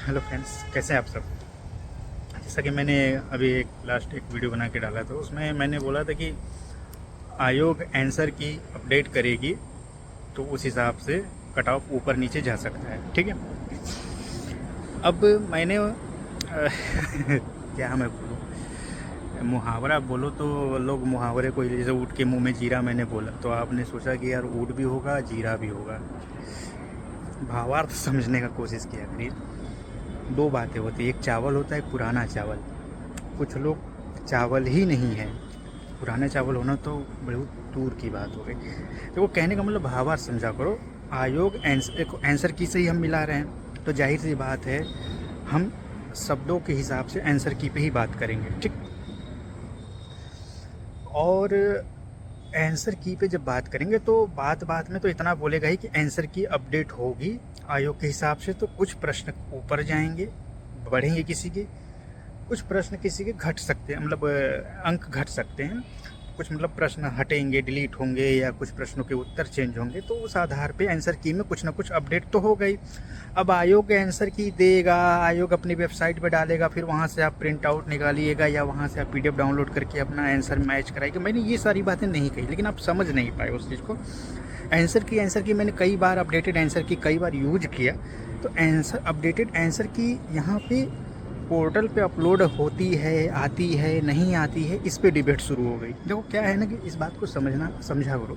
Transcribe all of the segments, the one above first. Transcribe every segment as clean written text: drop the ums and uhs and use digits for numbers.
Hello friends, कैसे हैं आप सब। जैसा कि मैंने अभी एक लास्ट एक वीडियो बना के डाला था, उसमें मैंने बोला था कि आयोग आंसर की अपडेट करेगी तो उस हिसाब से कट ऑफ ऊपर नीचे जा सकता है। ठीक है। अब मैंने क्या मैं बोलूँ, मुहावरा बोलो तो लोग मुहावरे को, जैसे ऊँट के मुंह में जीरा मैंने बोला तो आपने सोचा कि यार ऊँट भी होगा जीरा भी होगा। भावार्थ समझने का कोशिश किया करिए। दो बातें होती है, एक चावल होता है, एक पुराना चावल। कुछ लोग चावल ही नहीं है, पुराना चावल होना तो बहुत दूर की बात हो गई। देखो, कहने का मतलब भावार्थ समझा करो। आयोग आंसर की से ही हम मिला रहे हैं, तो जाहिर सी बात है हम शब्दों के हिसाब से आंसर की पे ही बात करेंगे। ठीक। और आंसर की पे जब बात करेंगे तो बात बात में तो इतना बोलेगा ही कि आंसर की अपडेट होगी आयोग के हिसाब से। तो कुछ प्रश्न ऊपर जाएंगे, बढ़ेंगे किसी के, कुछ प्रश्न किसी के घट सकते हैं, मतलब अंक घट सकते हैं। कुछ मतलब प्रश्न हटेंगे, डिलीट होंगे, या कुछ प्रश्नों के उत्तर चेंज होंगे। तो उस आधार पे आंसर की में कुछ ना कुछ अपडेट तो हो गई। अब आयोग आंसर की देगा, आयोग अपनी वेबसाइट पे डालेगा, फिर वहाँ से आप प्रिंट आउट निकालिएगा या वहाँ से आप पीडीएफ डाउनलोड करके अपना आंसर मैच कराइएगा। मैंने ये सारी बातें नहीं कही, लेकिन आप समझ नहीं पाए उस चीज़ को। आंसर की मैंने कई बार अपडेटेड आंसर की कई बार यूज किया। तो आंसर अपडेटेड आंसर की यहाँ पे पोर्टल पे अपलोड होती है, आती है, नहीं आती है, इस पे डिबेट शुरू हो गई। देखो क्या है ना कि इस बात को समझा करो।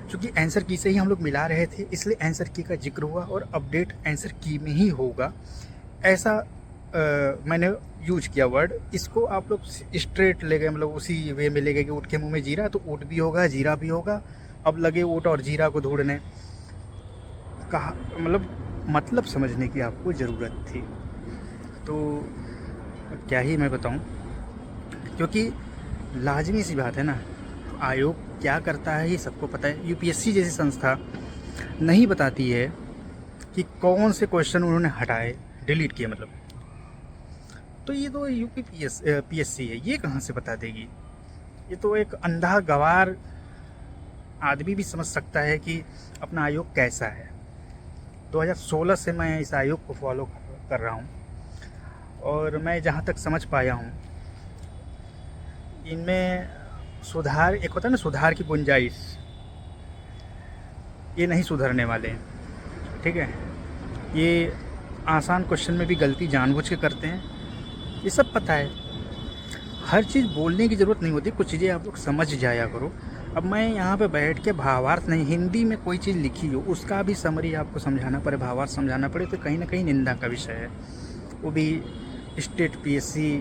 क्योंकि आंसर की से ही हम लोग मिला रहे थे, इसलिए आंसर की का जिक्र हुआ और अपडेट आंसर की में ही होगा, ऐसा मैंने यूज किया वर्ड। इसको आप लोग स्ट्रेट ले गए, मतलब उसी वे में ले गए कि ऊँट के मुँह में जीरा, तो ऊँट भी होगा जीरा भी होगा। अब लगे ऊँट और जीरा को ढूंढने। कहा मतलब समझने की आपको ज़रूरत थी। तो क्या ही मैं बताऊं, क्योंकि लाजमी सी बात है ना, आयोग क्या करता है ये सबको पता है। यूपीएससी जैसी संस्था नहीं बताती है कि कौन से क्वेश्चन उन्होंने हटाए, डिलीट किए मतलब। तो ये तो पीएससी है, ये कहाँ से बता देगी। ये तो एक अंधा गवार आदमी भी समझ सकता है कि अपना आयोग कैसा है। 2016 से मैं इस आयोग को फॉलो कर रहा हूँ, और मैं जहाँ तक समझ पाया हूँ इनमें सुधार, एक होता है ना सुधार की गुंजाइश, ये नहीं सुधरने वाले हैं। ठीक है। ये आसान क्वेश्चन में भी गलती जानबूझ के करते हैं, ये सब पता है। हर चीज़ बोलने की ज़रूरत नहीं होती, कुछ चीज़ें आप लोग समझ जाया करो। अब मैं यहाँ पे बैठ के भावार्थ नहीं, हिंदी में कोई चीज़ लिखी हो उसका भी समरी आपको समझाना पड़े, भावार्थ समझाना पड़े, तो कहीं ना कहीं निंदा का विषय है। वो भी स्टेट पीएससी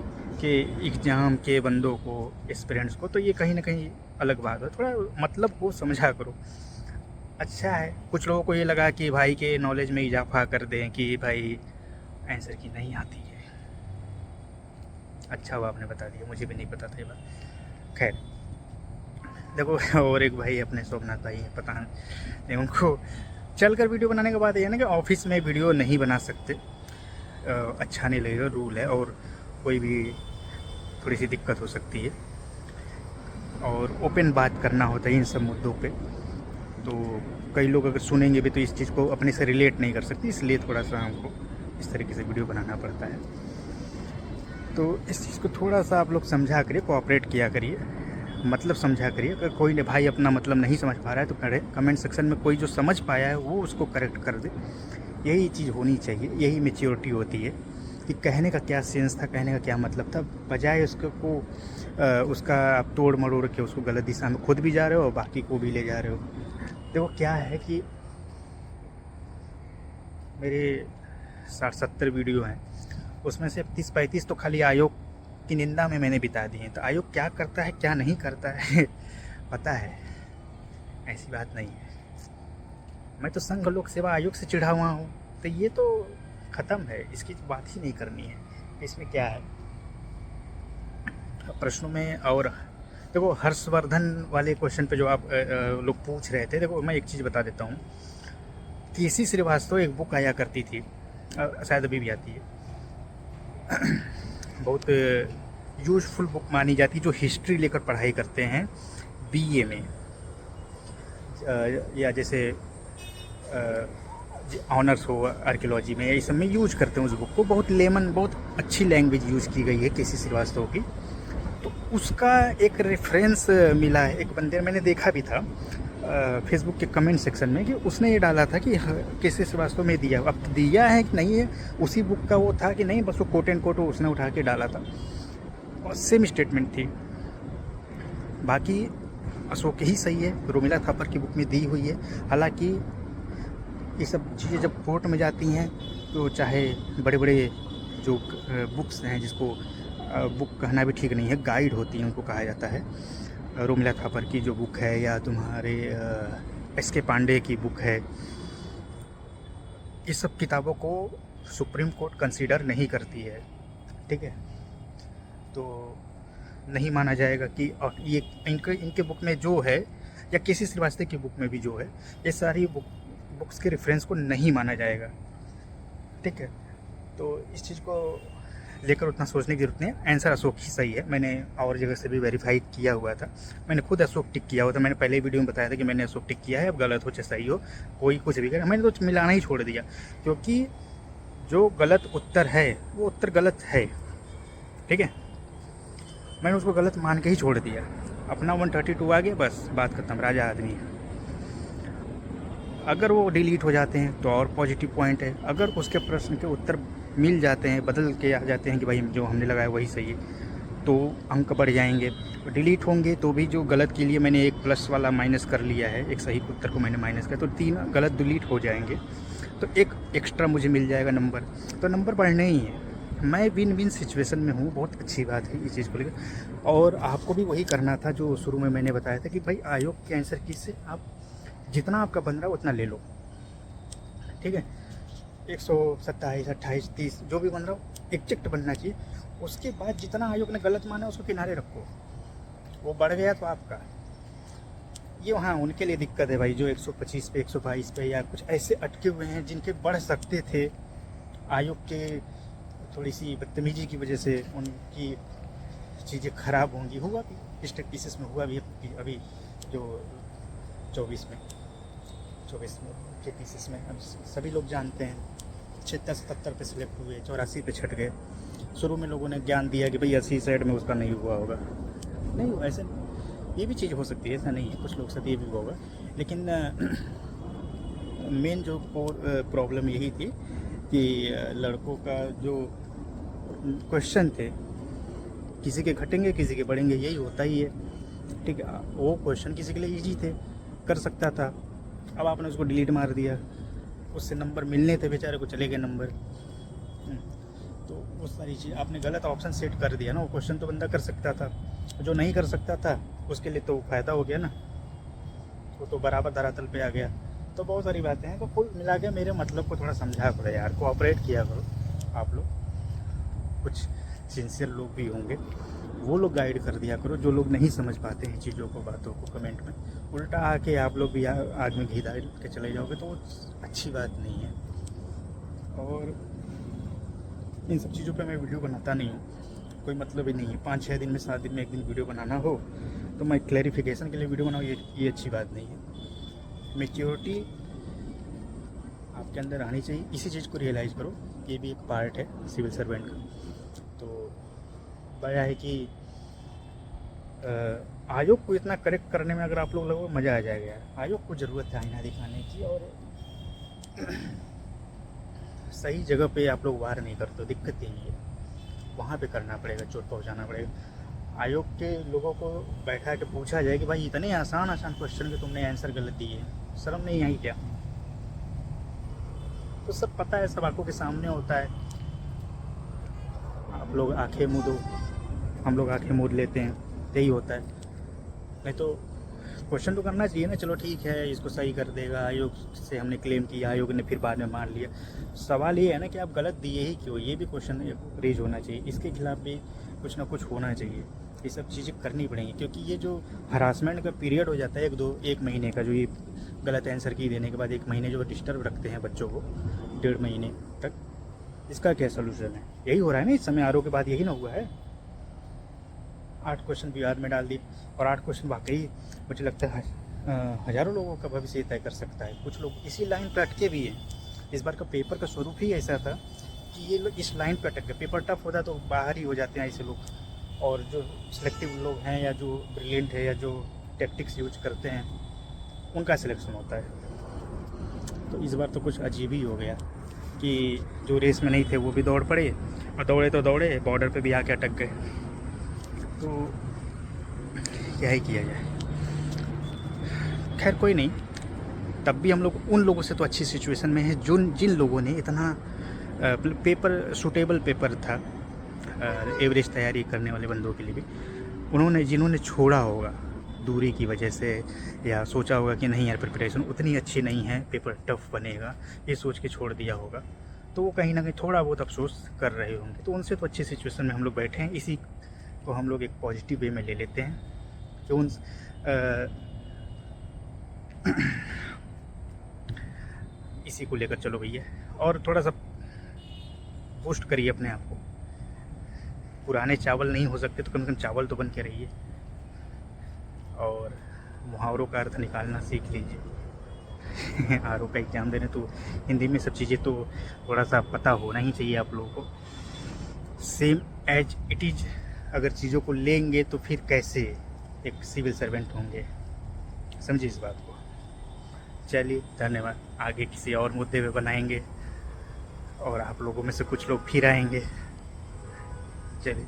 के एग्ज़ाम के बंदों को, एस्पिरेंट्स को, तो ये कहीं ना कहीं अलग बात है। थोड़ा मतलब को समझा करो। अच्छा है, कुछ लोगों को ये लगा कि भाई के नॉलेज में इजाफा कर दें कि भाई आंसर की नहीं आती है। अच्छा हुआ आपने बता दिया, मुझे भी नहीं पता था ये बात। खैर, देखो और एक भाई अपने सोमनाथ भाई है, पता नहीं उनको चल कर वीडियो बनाने के बाद ये ना कि ऑफिस में वीडियो नहीं बना सकते, अच्छा नहीं लगेगा, रूल है, और कोई भी थोड़ी सी दिक्कत हो सकती है, और ओपन बात करना होता है इन सब मुद्दों पे। तो कई लोग अगर सुनेंगे भी तो इस चीज़ को अपने से रिलेट नहीं कर सकते, इसलिए थोड़ा सा हमको इस तरीके से वीडियो बनाना पड़ता है। तो इस चीज़ को थोड़ा सा आप लोग समझा करिए, कोऑपरेट किया करिए, मतलब समझा करिए। अगर कोई ने भाई अपना मतलब नहीं समझ पा रहा है तो करे कमेंट सेक्शन में, कोई जो समझ पाया है वो उसको करेक्ट कर दे। यही चीज़ होनी चाहिए, यही मैच्योरिटी होती है कि कहने का क्या सेंस था, कहने का क्या मतलब था, बजाय उसको उसका आप तोड़ मरोड़ के उसको गलत दिशा में खुद भी जा रहे हो और बाकी को भी ले जा रहे हो। देखो क्या है कि मेरे 60-70 वीडियो हैं, उसमें से 30-35 तो खाली आयोग की निंदा में मैंने बिता दिए हैं। तो आयोग क्या करता है क्या नहीं करता है पता है, ऐसी बात नहीं है। मैं तो संघ लोक सेवा आयोग से चिढ़ा हुआ हूँ, तो ये तो ख़त्म है, इसकी तो बात ही नहीं करनी है। इसमें क्या है प्रश्नों में। और देखो, हर्षवर्धन वाले क्वेश्चन पे जो आप लोग पूछ रहे थे, देखो मैं एक चीज़ बता देता हूँ। केसी श्रीवास्तव एक बुक आया करती थी, शायद अभी भी आती है, बहुत यूज़फुल बुक मानी जाती है जो हिस्ट्री लेकर पढ़ाई करते हैं बीए में, या जैसे ऑनर्स हो आर्कियोलॉजी में, इस सब में यूज करते हैं उस बुक को। बहुत लेमन, बहुत अच्छी लैंग्वेज यूज़ की गई है केसी श्रीवास्तव की। तो उसका एक रेफरेंस मिला है, एक बंदे मैंने देखा भी था फेसबुक के कमेंट सेक्शन में, कि उसने ये डाला था कि केसी श्रीवास्तव में दिया। अब दिया है कि नहीं है उसी बुक का वो था कि नहीं, बस वो कोट एंड कोट उसने उठा के डाला था और सेम स्टेटमेंट थी। बाकी अशोक ही सही है, रोमिला थापर की बुक में दी हुई है। हालांकि ये सब चीज़ें जब कोर्ट में जाती हैं तो चाहे बड़े बड़े जो बुक्स हैं, जिसको बुक कहना भी ठीक नहीं है, गाइड होती हैं उनको कहा जाता है। रोमिला थापर की जो बुक है या तुम्हारे एस.के. पांडे की बुक है, इस सब किताबों को सुप्रीम कोर्ट कंसीडर नहीं करती है, ठीक है। तो नहीं माना जाएगा कि ये इनके बुक में जो है, या किसी श्रीवास्तव की बुक में भी जो है, ये सारी बुक्स के रेफरेंस को नहीं माना जाएगा, ठीक है। तो इस चीज़ को लेकर उतना सोचने की जरूरत नहीं है। आंसर अशोक ही सही है। मैंने और जगह से भी वेरीफाई किया हुआ था, मैंने खुद अशोक टिक किया हुआ था। मैंने पहले वीडियो में बताया था कि मैंने अशोक टिक किया है। अब गलत हो चाहे सही हो, कोई कुछ भी करे, मैंने तो मिलाना ही छोड़ दिया, क्योंकि जो गलत उत्तर है वो उत्तर गलत है, ठीक है। मैंने उसको गलत मान के ही छोड़ दिया। अपना 132 आ गया, बस बात खत्म, राजा आदमी है। अगर वो डिलीट हो जाते हैं तो और पॉजिटिव पॉइंट है। अगर उसके प्रश्न के उत्तर मिल जाते हैं, बदल के आ जाते हैं कि भाई जो हमने लगाया वही सही है, तो अंक बढ़ जाएंगे। डिलीट होंगे तो भी जो गलत के लिए मैंने एक प्लस वाला माइनस कर लिया है, एक सही उत्तर को मैंने माइनस किया, तो 3 गलत डिलीट हो जाएंगे, तो एक एक्स्ट्रा मुझे मिल जाएगा नंबर। तो नंबर बढ़ने ही है। मैं विन विन सिचुएशन में हूँ, बहुत अच्छी बात है इस चीज़ को लेकर। और आपको भी वही करना था जो शुरू में मैंने बताया था कि भाई आयोग के आंसर की से आप जितना आपका बन रहा है उतना ले लो, ठीक है। 127, 28, 30 जो भी बन रहा हो एग्जैक्ट बनना चाहिए। उसके बाद जितना आयोग ने गलत माना उसको किनारे रखो, वो बढ़ गया तो आपका ये, हाँ उनके लिए दिक्कत है भाई, जो 125 पे 122 पे या कुछ ऐसे अटके हुए हैं जिनके बढ़ सकते थे। आयोग के थोड़ी सी बदतमीजी की वजह से उनकी चीज़ें खराब होंगी। हुआ भी स्टेट पीसेस में, हुआ भी अभी जो 24 में के पीसेस में, अब सभी लोग जानते हैं 76-77 पे सिलेक्ट हुए, 84 पे छट गए। शुरू में लोगों ने ज्ञान दिया कि भाई 80 साइड में उसका नहीं हुआ होगा, नहीं हुआ। ऐसे ये भी चीज़ हो सकती है, ऐसा नहीं है, कुछ लोग साथ ये भी हुआ होगा। लेकिन मेन जो प्रॉब्लम यही थी कि लड़कों का जो क्वेश्चन थे, किसी के घटेंगे किसी के बढ़ेंगे, यही होता ही है, ठीक है। वो क्वेश्चन किसी के लिए ईजी थे, कर सकता था, अब आपने उसको डिलीट मार दिया। उससे नंबर मिलने थे, बेचारे को चले गए नंबर। तो वो सारी चीज़ आपने गलत ऑप्शन सेट कर दिया ना। वो क्वेश्चन तो बंदा कर सकता था, जो नहीं कर सकता था उसके लिए तो फ़ायदा हो गया ना, वो तो बराबर धरातल पे आ गया। तो बहुत सारी बातें हैं। तो कुल मिला के मेरे मतलब को थोड़ा समझा करो यार, कोऑपरेट किया करो आप लोग। कुछ सिंसियर लोग भी होंगे, वो लोग गाइड कर दिया करो। जो लोग नहीं समझ पाते हैं चीज़ों को, बातों को, कमेंट में उल्टा आके आप लोग भी आग में घी डाल के चले जाओगे तो अच्छी बात नहीं है। और इन सब चीज़ों पे मैं वीडियो बनाता नहीं हूँ, कोई मतलब ही नहीं है। 5-6 दिन में, 7 दिन में एक दिन वीडियो बनाना हो तो मैं क्लैरिफिकेशन के लिए वीडियो बनाऊँ, ये अच्छी बात नहीं है। मैच्योरिटी आपके अंदर आनी चाहिए। इसी चीज़ को रियलाइज़ करो, ये भी एक पार्ट है सिविल सर्वेंट का। तो बड़ा है कि आयोग को इतना करेक्ट करने में अगर आप लोग लगो मज़ा आ जाएगा यार। आयोग को ज़रूरत है आईना दिखाने की, और सही जगह पे आप लोग वार नहीं करते, दिक्कत यही है। वहाँ पे करना पड़ेगा, चोट पहुँचाना पड़ेगा। आयोग के लोगों को बैठा के पूछा जाए कि भाई इतने आसान क्वेश्चन के तुमने आंसर गलत दिए, शर्म नहीं आई क्या? तो सब पता है, सब आंखों के सामने होता है। आप लोग आंखें मूंद दो, हम लोग आंखें मूंद लेते हैं, यही होता है। नहीं तो क्वेश्चन तो करना चाहिए ना, चलो ठीक है इसको सही कर देगा, आयोग से हमने क्लेम किया, आयोग ने फिर बाद में मान लिया। सवाल ये है ना कि आप गलत दिए ही क्यों, ये भी क्वेश्चन रेज होना चाहिए। इसके खिलाफ भी कुछ ना कुछ होना चाहिए। ये सब चीज़ें करनी पड़ेंगी, क्योंकि ये जो हरासमेंट का पीरियड हो जाता है 1 महीने का, जो ये गलत आंसर की देने के बाद 1 महीने जो डिस्टर्ब रखते हैं बच्चों को, 1.5 महीने तक, इसका क्या सोल्यूशन है? यही हो रहा है ना इस समय। आरओ के बाद यही ना हुआ है, 8 क्वेश्चन बिहार में डाल दिए, और 8 क्वेश्चन वाकई मुझे लगता है हज़ारों लोगों का भविष्य तय कर सकता है। कुछ लोग इसी लाइन पर अटके भी हैं, इस बार का पेपर का स्वरूप ही ऐसा था कि ये लोग इस लाइन पे अटक गए। पेपर टफ होता तो बाहर ही हो जाते हैं ऐसे लोग, और जो सिलेक्टिव लोग हैं या जो ब्रिलियंट है या जो टैक्टिक्स यूज करते हैं उनका सिलेक्शन होता है। तो इस बार तो कुछ अजीब ही हो गया कि जो रेस में नहीं थे वो भी दौड़ पड़े, और दौड़े तो दौड़े, बॉर्डर पे भी आके अटक गए। तो क्या ही किया जाए। खैर कोई नहीं, तब भी हम लोग उन लोगों से तो अच्छी सिचुएशन में है जिन लोगों ने इतना पेपर सूटेबल पेपर था एवरेज तैयारी करने वाले बंदों के लिए भी, जिन्होंने छोड़ा होगा दूरी की वजह से, या सोचा होगा कि नहीं यार प्रिपरेशन उतनी अच्छी नहीं है, पेपर टफ बनेगा, ये सोच के छोड़ दिया होगा, तो वो कहीं ना कहीं थोड़ा बहुत अफसोस कर रहे होंगे। तो उनसे तो अच्छी सिचुएशन में हम लोग बैठे हैं। इसी को हम लोग एक पॉजिटिव वे में ले लेते हैं कि इसी को लेकर चलो भैया, और थोड़ा सा बूस्ट करिए अपने आप को। पुराने चावल नहीं हो सकते तो कम से कम चावल तो बन के रहिए, और मुहावरों का अर्थ निकालना सीख लीजिए। आर ओ का एग्ज़ाम देने तो हिंदी में सब चीज़ें तो थोड़ा सा पता होना ही चाहिए आप लोगों को। सेम एज इट इज़ अगर चीज़ों को लेंगे तो फिर कैसे एक सिविल सर्वेंट होंगे, समझिए इस बात को। चलिए धन्यवाद, आगे किसी और मुद्दे पे बनाएंगे और आप लोगों में से कुछ लोग फिर आएंगे। चलिए।